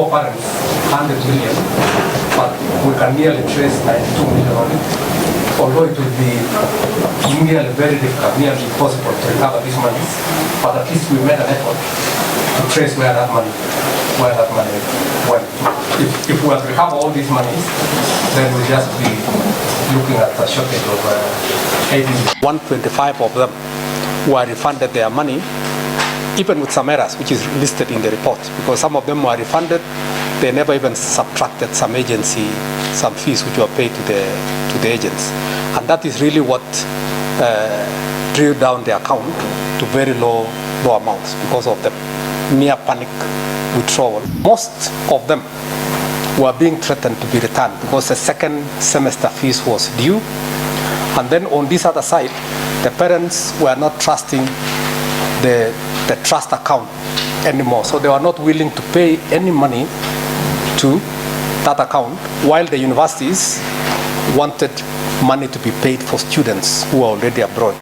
parents 100 million, but we can nearly trace 92 million on it. Although it will be nearly very difficult, nearly impossible to recover these monies, but at least we made an effort to trace where that money went. If we had to recover all these monies, then we'll just be looking at a shortage of 80 million. 125 of them were refunded their money, even with some errors, which is listed in the report, because some of them were refunded. They never even subtracted some fees which were paid to the agents. And that is really what drew down the account to very low amounts because of the near panic withdrawal. Most of them were being threatened to be returned because the second semester fees was due. And then on this other side, the parents were not trusting the trust account anymore. So they were not willing to pay any money to that account, while the universities wanted money to be paid for students who are already abroad.